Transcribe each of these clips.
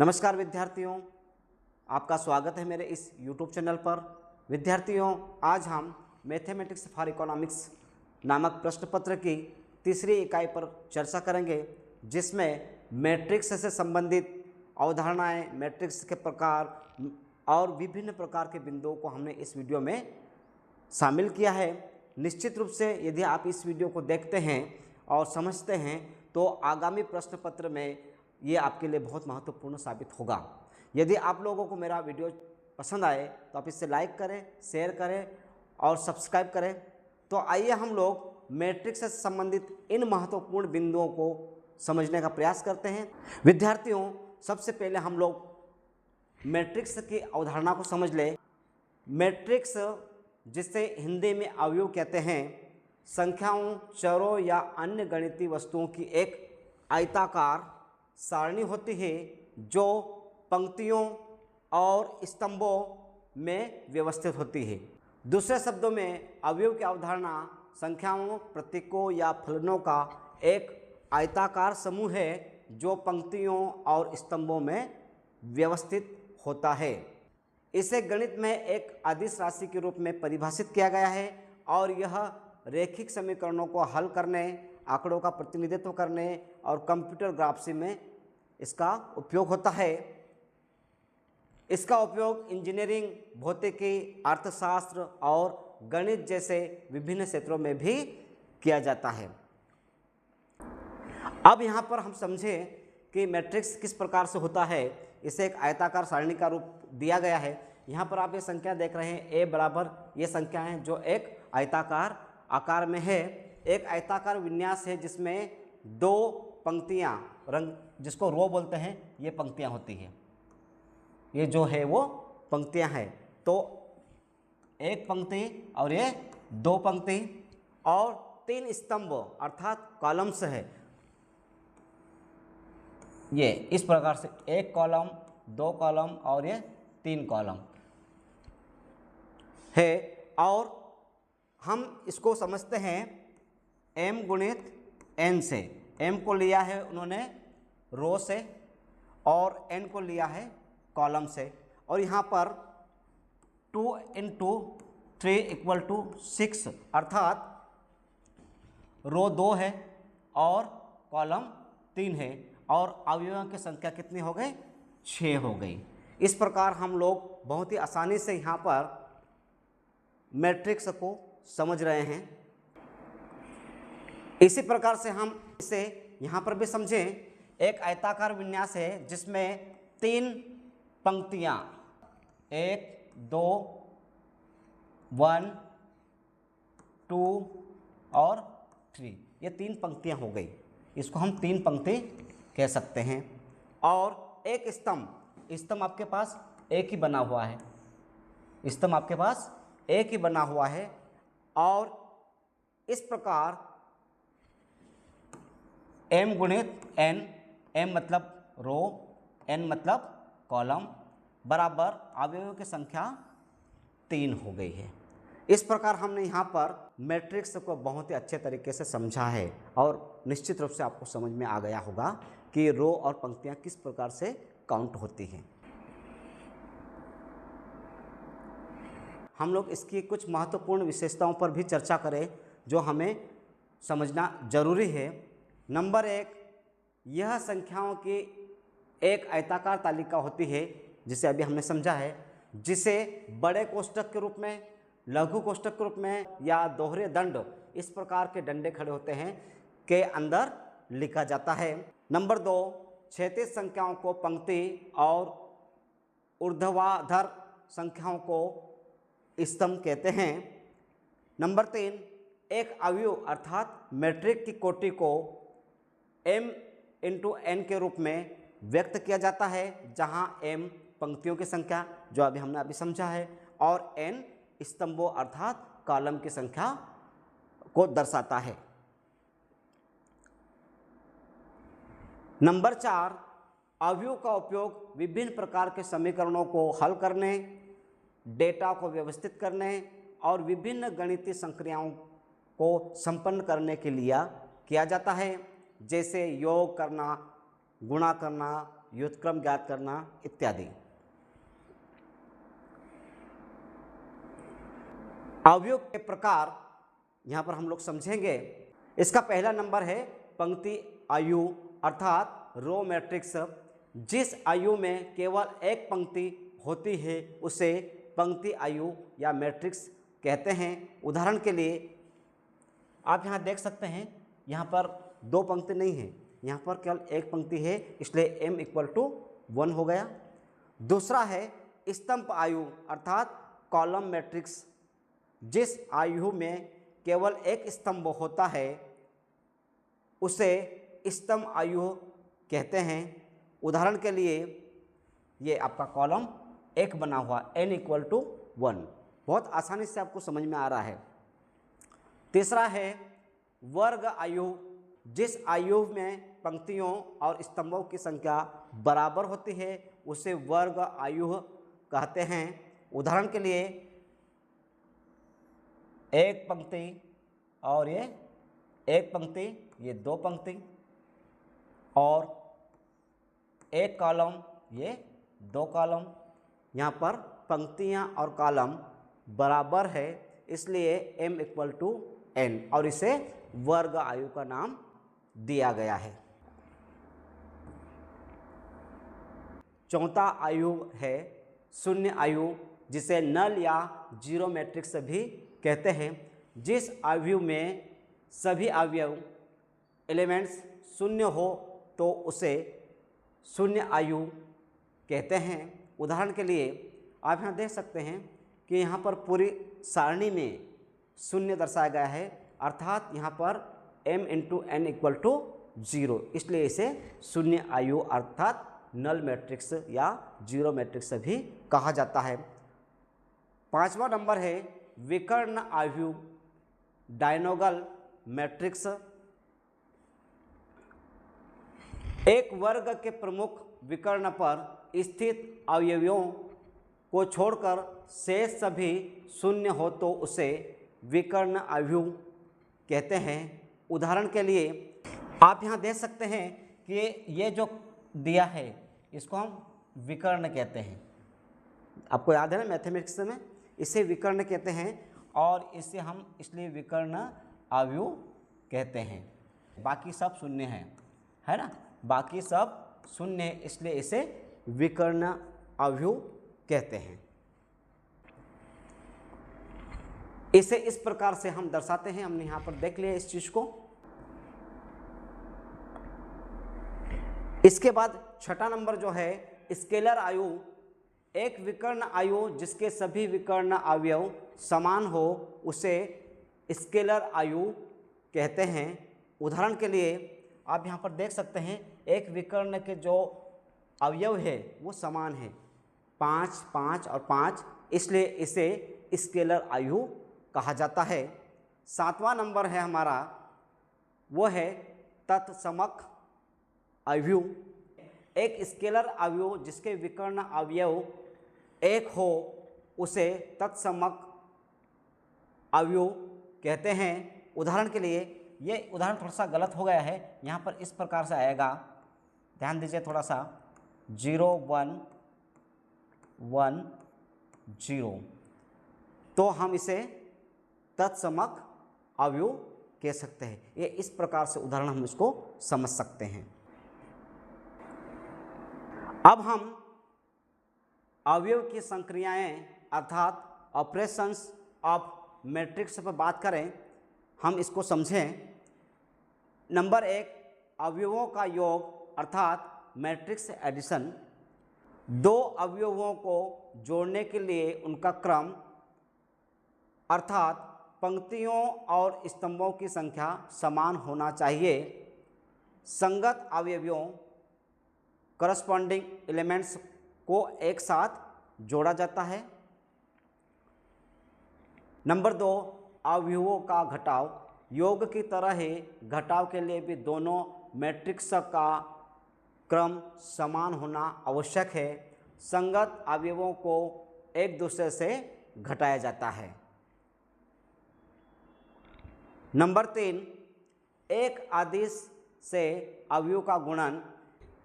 नमस्कार विद्यार्थियों, आपका स्वागत है मेरे इस YouTube चैनल पर। विद्यार्थियों, आज हम मैथमेटिक्स फॉर इकोनॉमिक्स नामक प्रश्न पत्र की तीसरी इकाई पर चर्चा करेंगे, जिसमें मैट्रिक्स से संबंधित अवधारणाएं, मैट्रिक्स के प्रकार और विभिन्न प्रकार के बिंदुओं को हमने इस वीडियो में शामिल किया है। निश्चित रूप से यदि आप इस वीडियो को देखते हैं और समझते हैं तो आगामी प्रश्न पत्र में ये आपके लिए बहुत महत्वपूर्ण साबित होगा। यदि आप लोगों को मेरा वीडियो पसंद आए तो आप इसे लाइक करें, शेयर करें और सब्सक्राइब करें। तो आइए हम लोग मैट्रिक्स से संबंधित इन महत्वपूर्ण बिंदुओं को समझने का प्रयास करते हैं। विद्यार्थियों, सबसे पहले हम लोग मैट्रिक्स की अवधारणा को समझ लें। मैट्रिक्स, जिसे हिंदी में अवयव कहते हैं, संख्याओं, चरों या अन्य गणितीय वस्तुओं की एक आयताकार सारणी होती है जो पंक्तियों और स्तंभों में व्यवस्थित होती है। दूसरे शब्दों में अवयव की अवधारणा संख्याओं, प्रतीकों या फलनों का एक आयताकार समूह है जो पंक्तियों और स्तंभों में व्यवस्थित होता है। इसे गणित में एक अदिश राशि के रूप में परिभाषित किया गया है और यह रैखिक समीकरणों को हल करने, आंकड़ों का प्रतिनिधित्व करने और कंप्यूटर ग्राफिक्स में इसका उपयोग होता है। इसका उपयोग इंजीनियरिंग, भौतिकी, अर्थशास्त्र और गणित जैसे विभिन्न क्षेत्रों में भी किया जाता है। अब यहाँ पर हम समझें कि मैट्रिक्स किस प्रकार से होता है। इसे एक आयताकार सारणी का रूप दिया गया है। यहाँ पर आप ये संख्या देख रहे हैं, a बराबर ये संख्या है जो एक आयताकार आकार में है। एक आयताकार विन्यास है जिसमें दो पंक्तियाँ, रंग जिसको रो बोलते हैं, ये पंक्तियाँ होती हैं। ये जो है वो पंक्तियाँ हैं। तो एक पंक्ति और ये दो पंक्ति और तीन स्तंभ अर्थात कॉलम्स है। ये इस प्रकार से एक कॉलम, दो कॉलम और ये तीन कॉलम है। और हम इसको समझते हैं m गुणित n से। m को लिया है उन्होंने रो से और n को लिया है कॉलम से। और यहाँ पर 2 × 3 = 6 अर्थात रो 2 है और कॉलम 3 है और अवयवों की संख्या कितनी हो गई? 6 हो गई। इस प्रकार हम लोग बहुत ही आसानी से यहाँ पर मैट्रिक्स को समझ रहे हैं। इसी प्रकार से हम इसे यहाँ पर भी समझें। एक आयताकार विन्यास है जिसमें तीन पंक्तियाँ, 1, 2, 1, 2 और 3, ये तीन पंक्तियाँ हो गई। इसको हम तीन पंक्ति कह सकते हैं। और एक स्तंभ आपके पास एक ही बना हुआ है। स्तंभ आपके पास एक ही बना हुआ है और इस प्रकार m गुणित n, m मतलब रो, n मतलब कॉलम, बराबर अवयवों की संख्या 3 हो गई है। इस प्रकार हमने यहाँ पर मैट्रिक्स को बहुत ही अच्छे तरीके से समझा है और निश्चित रूप से आपको समझ में आ गया होगा कि रो और पंक्तियाँ किस प्रकार से काउंट होती हैं। हम लोग इसकी कुछ महत्वपूर्ण विशेषताओं पर भी चर्चा करें जो हमें समझना जरूरी है। नंबर 1, यह संख्याओं की एक आयताकार तालिका होती है, जिसे अभी हमने समझा है, जिसे बड़े कोष्ठक के रूप में, लघु कोष्ठक के रूप में या दोहरे दंड, इस प्रकार के डंडे खड़े होते हैं, के अंदर लिखा जाता है। नंबर 2, क्षैतिज संख्याओं को पंक्ति और ऊर्ध्वाधर संख्याओं को स्तंभ कहते हैं। नंबर 3, एक अवयव अर्थात मैट्रिक की कोटि को m × n के रूप में व्यक्त किया जाता है, जहां m पंक्तियों की संख्या जो हमने अभी समझा है और n स्तंभों अर्थात कॉलम की संख्या को दर्शाता है। नंबर 4, अवयव का उपयोग विभिन्न प्रकार के समीकरणों को हल करने, डेटा को व्यवस्थित करने और विभिन्न गणितीय संक्रियाओं को संपन्न करने के लिए किया जाता है, जैसे योग करना, गुणा करना, व्युत्क्रम ज्ञात करना इत्यादि। अवयव के प्रकार यहाँ पर हम लोग समझेंगे। इसका पहला नंबर है पंक्ति आयु अर्थात रो मैट्रिक्स। जिस आयु में केवल एक पंक्ति होती है उसे पंक्ति आयु या मैट्रिक्स कहते हैं। उदाहरण के लिए आप यहाँ देख सकते हैं, यहाँ पर दो पंक्ति नहीं है, यहाँ पर केवल एक पंक्ति है, इसलिए m = 1 हो गया। दूसरा है स्तंभ आयु अर्थात कॉलम मैट्रिक्स। जिस आयु में केवल एक स्तंभ होता है उसे स्तंभ आयु कहते हैं। उदाहरण के लिए ये आपका कॉलम एक बना हुआ n = 1, बहुत आसानी से आपको समझ में आ रहा है। तीसरा है वर्ग आयु। जिस आयु में पंक्तियों और स्तंभों की संख्या बराबर होती है उसे वर्ग आयु कहते हैं। उदाहरण के लिए एक पंक्ति और ये एक पंक्ति, ये दो पंक्ति, और एक कॉलम, ये दो कॉलम। यहाँ पर पंक्तियाँ और कॉलम बराबर है, इसलिए m = n और इसे वर्ग आयु का नाम दिया गया है। चौथा आयु है शून्य आयु, जिसे नल या जीरो मैट्रिक्स भी कहते हैं। जिस आयु में सभी अवयव एलिमेंट्स शून्य हो तो उसे शून्य आयु कहते हैं। उदाहरण के लिए आप यहाँ देख सकते हैं कि यहाँ पर पूरी सारणी में शून्य दर्शाया गया है, अर्थात यहाँ पर m × n = 0, इसलिए इसे शून्य आयु अर्थात नल मैट्रिक्स या जीरो मैट्रिक्स भी कहा जाता है। पांचवा नंबर है विकर्ण आयु डायगोनल मैट्रिक्स। एक वर्ग के प्रमुख विकर्ण पर स्थित अवयवों को छोड़कर शेष सभी शून्य हो तो उसे विकर्ण आयु कहते हैं। उदाहरण के लिए आप यहाँ देख सकते हैं कि ये जो दिया है इसको हम विकर्ण कहते हैं। आपको याद है ना मैथमेटिक्स में इसे विकर्ण कहते हैं, और इसे हम इसलिए विकर्ण आयु कहते हैं। बाकी सब शून्य है ना, बाकी सब शून्य है, इसलिए इसे विकर्ण आयु कहते हैं। इसे इस प्रकार से हम दर्शाते हैं, हमने यहाँ पर देख लिया इस चीज को। इसके बाद छठा नंबर जो है स्केलर आयु। एक विकर्ण आयु जिसके सभी विकर्ण अवयव समान हो उसे स्केलर आयु कहते हैं। उदाहरण के लिए आप यहाँ पर देख सकते हैं एक विकर्ण के जो अवयव है वो समान है, 5, 5 और 5, इसलिए इसे स्केलर आयु कहा जाता है। सातवां नंबर है हमारा, वो है तत्समक आयु। एक स्केलर आयु जिसके विकर्ण अवयव एक हो उसे तत्समक आयु कहते हैं। उदाहरण के लिए ये उदाहरण थोड़ा सा गलत हो गया है, यहाँ पर इस प्रकार से आएगा, ध्यान दीजिए थोड़ा सा, 0 1 1 0, तो हम इसे तत्समक आयु कह सकते हैं। ये इस प्रकार से उदाहरण हम इसको समझ सकते हैं। अब हम अवयव की संक्रियाएं अर्थात ऑपरेशंस ऑफ मैट्रिक्स पर बात करें, हम इसको समझें। नंबर 1 अवयवों का योग अर्थात मैट्रिक्स एडिशन। दो अवयवों को जोड़ने के लिए उनका क्रम अर्थात पंक्तियों और स्तंभों की संख्या समान होना चाहिए। संगत अवयवों करस्पॉन्डिंग एलिमेंट्स को एक साथ जोड़ा जाता है। नंबर 2 अवयवों का घटाव। योग की तरह ही घटाव के लिए भी दोनों मैट्रिक्स का क्रम समान होना आवश्यक है। संगत अवयवों को एक दूसरे से घटाया जाता है। नंबर 3 एक अदिश से अवयव का गुणन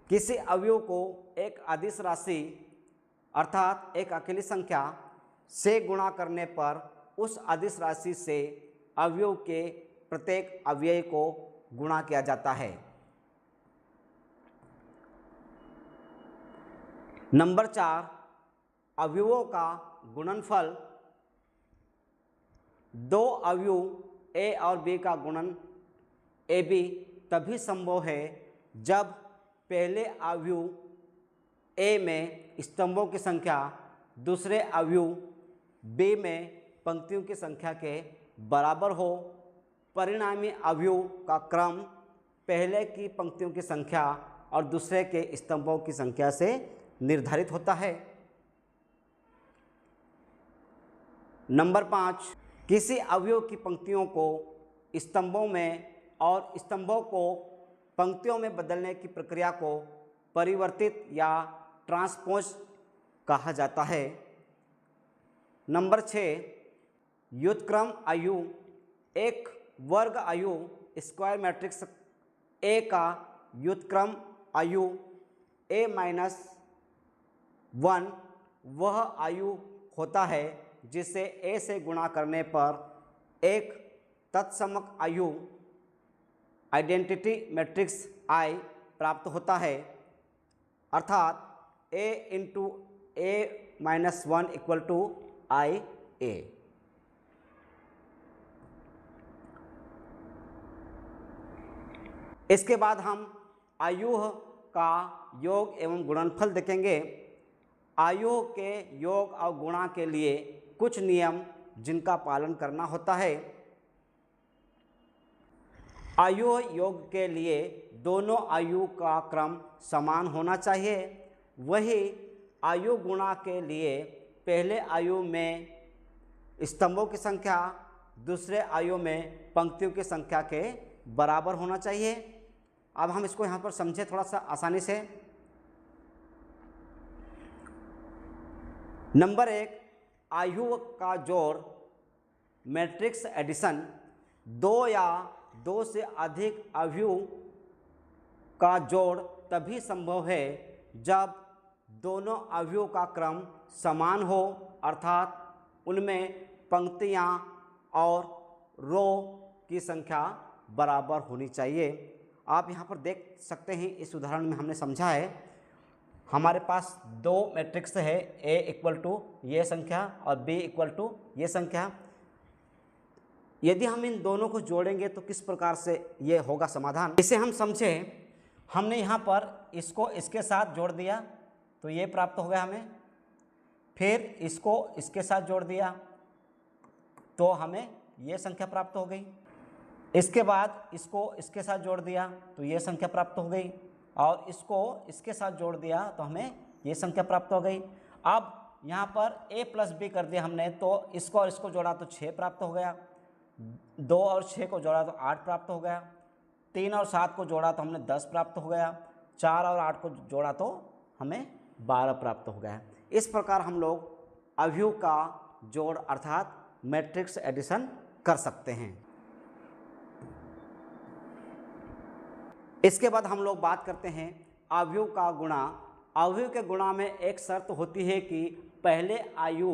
किसी अवयव को एक अदिश राशि अर्थात एक अकेली संख्या से गुणा करने पर उस अदिश राशि से अवयव के प्रत्येक अवयव को गुणा किया जाता है। नंबर 4, अवयवों का गुणनफल। दो अवयव ए और बी का गुणन ए बी तभी संभव है जब पहले अवयव ए में स्तंभों की संख्या दूसरे अवयव बी में पंक्तियों की संख्या के बराबर हो। परिणामी अवयव का क्रम पहले की पंक्तियों की संख्या और दूसरे के स्तंभों की संख्या से निर्धारित होता है। नंबर 5, किसी अवयव की पंक्तियों को स्तंभों में और स्तंभों को पंक्तियों में बदलने की प्रक्रिया को परिवर्तित या ट्रांसपोज कहा जाता है। नंबर 6, व्युत्क्रम आयु। एक वर्ग आयु स्क्वायर मैट्रिक्स ए का व्युत्क्रम आयु ए माइनस 1 वह आयु होता है जिसे ए से गुणा करने पर एक तत्समक आयु आइडेंटिटी मैट्रिक्स आई प्राप्त होता है, अर्थात A into A minus 1 equal to I A. इसके बाद हम आयुः का योग एवं गुणनफल देखेंगे। आयुः के योग और गुणा के लिए कुछ नियम जिनका पालन करना होता है। आयु योग के लिए दोनों आयु का क्रम समान होना चाहिए। वही आयु गुणा के लिए पहले आयु में स्तंभों की संख्या दूसरे आयु में पंक्तियों की संख्या के बराबर होना चाहिए। अब हम इसको यहाँ पर समझें थोड़ा सा आसानी से। नंबर 1, आयु का जोड़ मैट्रिक्स एडिशन। दो या दो से अधिक अवयव का जोड़ तभी संभव है जब दोनों अवयव का क्रम समान हो, अर्थात उनमें पंक्तियाँ और रो की संख्या बराबर होनी चाहिए। आप यहाँ पर देख सकते हैं, इस उदाहरण में हमने समझा है, हमारे पास दो मैट्रिक्स है, ए इक्वल टू ये संख्या और बी इक्वल टू ये संख्या। यदि हम इन दोनों को जोड़ेंगे तो किस प्रकार से ये होगा समाधान, इसे हम समझें। हमने यहाँ पर इसको इसके साथ जोड़ दिया तो ये प्राप्त हो गया हमें, फिर इसको इसके साथ जोड़ दिया तो हमें ये संख्या प्राप्त हो गई। इसके बाद इसको इसके साथ जोड़ दिया तो ये संख्या प्राप्त हो गई, और इसको इसके साथ जोड़ दिया तो हमें ये संख्या प्राप्त हो गई। अब यहाँ पर a प्लस बी कर दिया हमने, तो इसको और इसको जोड़ा तो 6 प्राप्त हो गया, 2 और 6 को जोड़ा तो 8 प्राप्त हो गया, 3 और 7 को जोड़ा तो हमने 10 प्राप्त हो गया, 4 और 8 को जोड़ा तो हमें 12 प्राप्त हो गया। इस प्रकार हम लोग अवयव का जोड़ अर्थात मैट्रिक्स एडिशन कर सकते हैं। इसके बाद हम लोग बात करते हैं अवयव का गुणा। अवयव के गुणा में एक शर्त होती है कि पहले आयु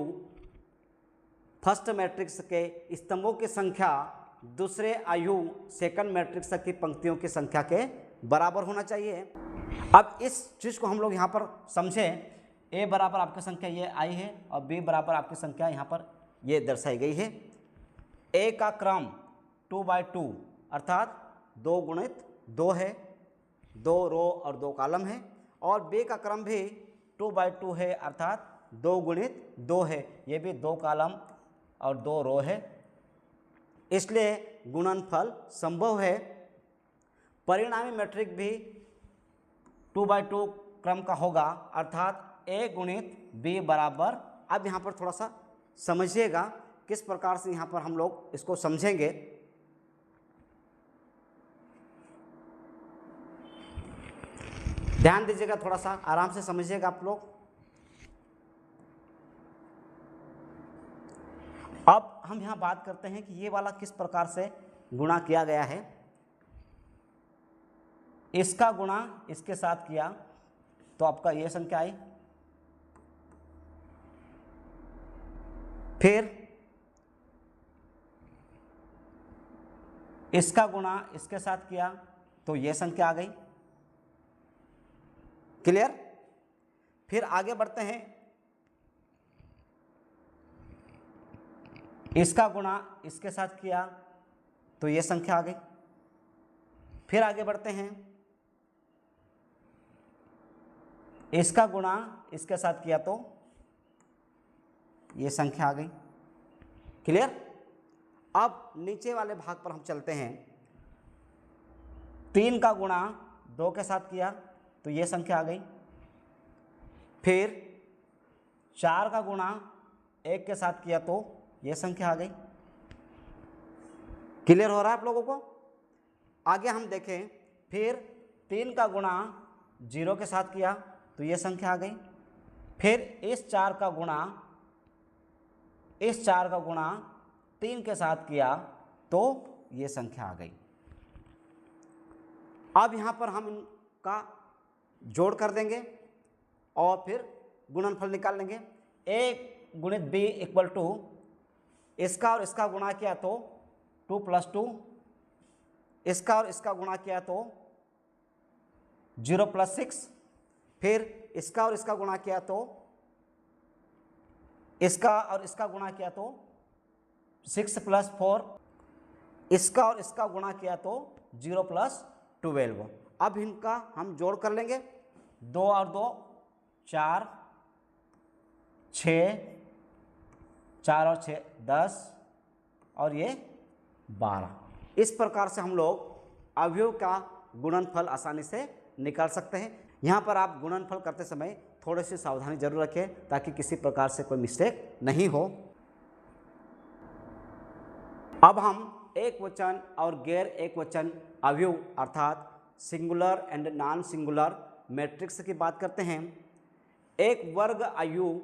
फर्स्ट मैट्रिक्स के स्तंभों की संख्या दूसरे आयु सेकंड मैट्रिक्स की पंक्तियों की संख्या के बराबर होना चाहिए। अब इस चीज़ को हम लोग यहाँ पर समझें। ए बराबर आपकी संख्या ये आई है और बी बराबर आपकी संख्या यहाँ पर ये दर्शाई गई है। ए का क्रम 2/2 अर्थात 2 गुणित 2 है, 2 रो और 2 कॉलम है, और बी का क्रम भी 2/2 है अर्थात 2 गुणित 2 है, ये भी 2 कॉलम और 2 रो है, इसलिए गुणनफल संभव है। परिणामी मैट्रिक भी 2/2 क्रम का होगा अर्थात ए गुणित बी बराबर। अब यहाँ पर थोड़ा सा समझिएगा किस प्रकार से यहाँ पर हम लोग इसको समझेंगे। ध्यान दीजिएगा, थोड़ा सा आराम से समझिएगा आप लोग। अब हम यहाँ बात करते हैं कि ये वाला किस प्रकार से गुणा किया गया है। इसका गुणा इसके साथ किया तो आपका ये संख्या आई। फिर इसका गुणा इसके साथ किया तो ये संख्या आ गई। क्लियर? फिर आगे बढ़ते हैं, इसका गुणा इसके साथ किया तो ये संख्या आ गई। फिर आगे बढ़ते हैं, इसका गुणा इसके साथ किया तो ये संख्या आ गई। क्लियर? अब नीचे वाले भाग पर हम चलते हैं। 3 का गुणा 2 के साथ किया तो ये संख्या आ गई। फिर 4 का गुणा 1 के साथ किया तो ये संख्या आ गई। क्लियर हो रहा है आप लोगों को? आगे हम देखें, फिर 3 का गुणा 0 के साथ किया तो ये संख्या आ गई। फिर इस 4 का गुणा 3 के साथ किया तो ये संख्या आ गई। अब यहाँ पर हम इनका जोड़ कर देंगे और फिर गुणनफल निकाल लेंगे। a गुणित b इक्वल टू इसका और इसका गुणा किया तो 2 + 2, इसका और इसका गुणा किया तो 0 + 6, फिर इसका और इसका गुणा किया तो इसका और इसका गुणा किया तो 6 + 4, इसका और इसका गुणा किया तो 0 + 12। अब इनका हम जोड़ कर लेंगे। 2 और 2 4, 6, 4 और 6 10 और ये 12। इस प्रकार से हम लोग अवयव का गुणनफल आसानी से निकाल सकते हैं। यहाँ पर आप गुणनफल करते समय थोड़ी सी सावधानी जरूर रखें ताकि किसी प्रकार से कोई मिस्टेक नहीं हो। अब हम एक वचन और गैर एक वचन अवयव अर्थात singular and non singular matrix की बात करते हैं। एक वर्ग अवयव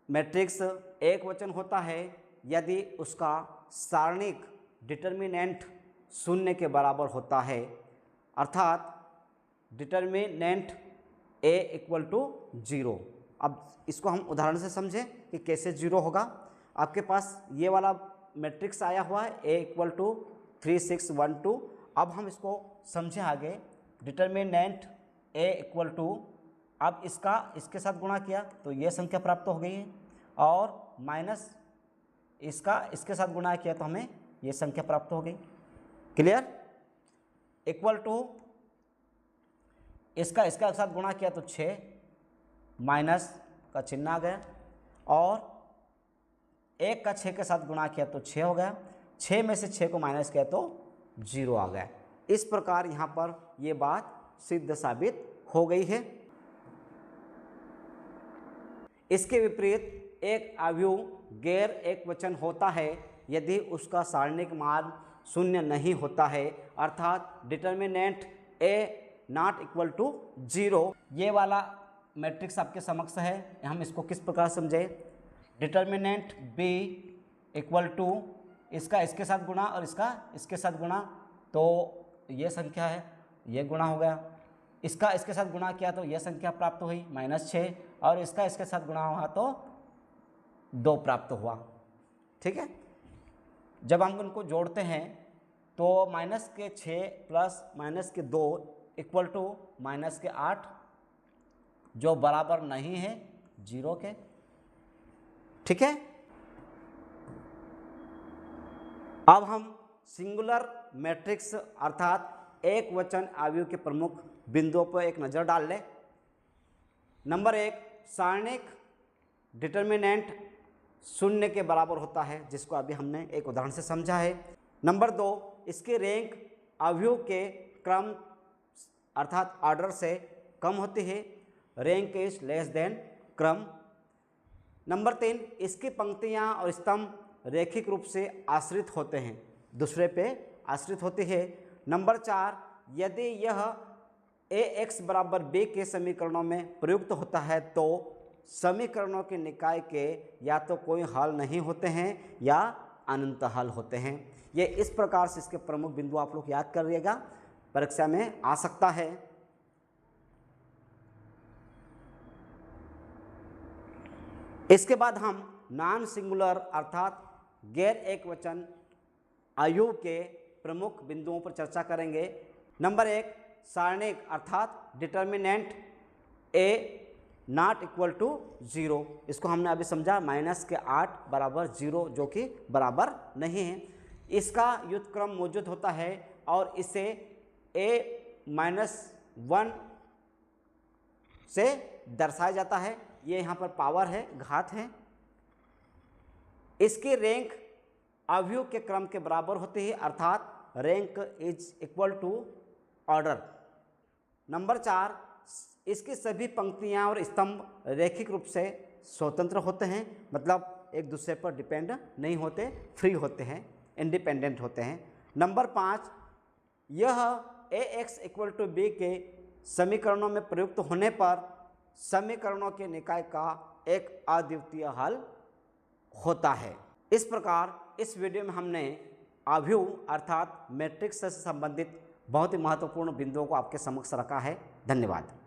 मैट्रिक्स एक वचन होता है यदि उसका सारणिक डिटर्मिनेंट 0 के बराबर होता है, अर्थात डिटर्मिनेंट a = 0। अब इसको हम उदाहरण से समझें कि कैसे 0 होगा। आपके पास ये वाला मैट्रिक्स आया हुआ है a = 3 6 1 2। अब हम इसको समझें आगे। डिटर्मिनेंट a = अब इसका इसके साथ गुणा किया तो ये संख्या प्राप्त हो गई है, और माइनस इसका इसके साथ गुणा किया तो हमें ये संख्या प्राप्त हो गई। क्लियर? इक्वल टू इसका इसका साथ गुणा किया तो 6, माइनस का चिन्ह आ गया, और 1 का 6 के साथ गुणा किया तो 6 हो गया। 6 में से 6 को माइनस किया तो 0 आ गया। इस प्रकार यहाँ पर ये बात सिद्ध साबित हो गई है। इसके विपरीत एक अवयव गैर एक वचन होता है यदि उसका सारणिक मान 0 नहीं होता है, अर्थात डिटर्मिनेंट a ≠ 0। ये वाला मैट्रिक्स आपके समक्ष है। हम इसको किस प्रकार समझे? डिटर्मिनेंट b = इसका इसके साथ गुणा और इसका इसके साथ गुणा तो ये संख्या है, ये गुणा हो गया। इसका इसके साथ गुणा किया तो यह संख्या प्राप्त हुई -6, और इसका इसके साथ गुणा हुआ तो 2 प्राप्त हुआ। ठीक है? जब हम उनको जोड़ते हैं तो -6 प्लस -2 = -8, जो बराबर नहीं है 0 के। ठीक है? अब हम सिंगुलर मैट्रिक्स अर्थात एक वचन अवयव के प्रमुख बिंदुओं पर एक नज़र डाल लें। नंबर 1, सारणिक डिटर्मिनेंट 0 के बराबर होता है, जिसको अभी हमने एक उदाहरण से समझा है। नंबर 2, इसके रैंक अवयव के क्रम अर्थात ऑर्डर से कम होती है। रैंक इज लेस देन क्रम। नंबर 3, इसकी पंक्तियां और स्तंभ रैखिक रूप से आश्रित होते हैं, दूसरे पे आश्रित होती है। नंबर 4, यदि यह ax = b के समीकरणों में प्रयुक्त होता है तो समीकरणों के निकाय के या तो कोई हल नहीं होते हैं या अनंत हल होते हैं। ये इस प्रकार से इसके प्रमुख बिंदु आप लोग याद करिएगा। परीक्षा में आ सकता है। इसके बाद हम नॉन सिंगुलर अर्थात गैर एकवचन आयु के प्रमुख बिंदुओं पर चर्चा करेंगे। नंबर 1, सारणिक अर्थात determinant A not equal to 0। इसको हमने अभी समझा, -8 बराबर 0 जो कि बराबर नहीं है। इसका व्युत्क्रम मौजूद होता है और इसे a-1 से दर्शाया जाता है। ये यहाँ पर पावर है, घात है। इसकी रैंक अवयव के क्रम के बराबर होती है अर्थात rank is equal to order. Number 4, इसकी सभी पंक्तियाँ और स्तंभ रैखिक रूप से स्वतंत्र होते हैं, मतलब एक दूसरे पर डिपेंड नहीं होते, फ्री होते हैं, इंडिपेंडेंट होते हैं। नंबर 5, यह ax इक्वल टू b के समीकरणों में प्रयुक्त होने पर समीकरणों के निकाय का एक अद्वितीय हल होता है। इस प्रकार इस वीडियो में हमने अवयव अर्थात मैट्रिक्स से संबंधित बहुत ही महत्वपूर्ण बिंदुओं को आपके समक्ष रखा है। धन्यवाद।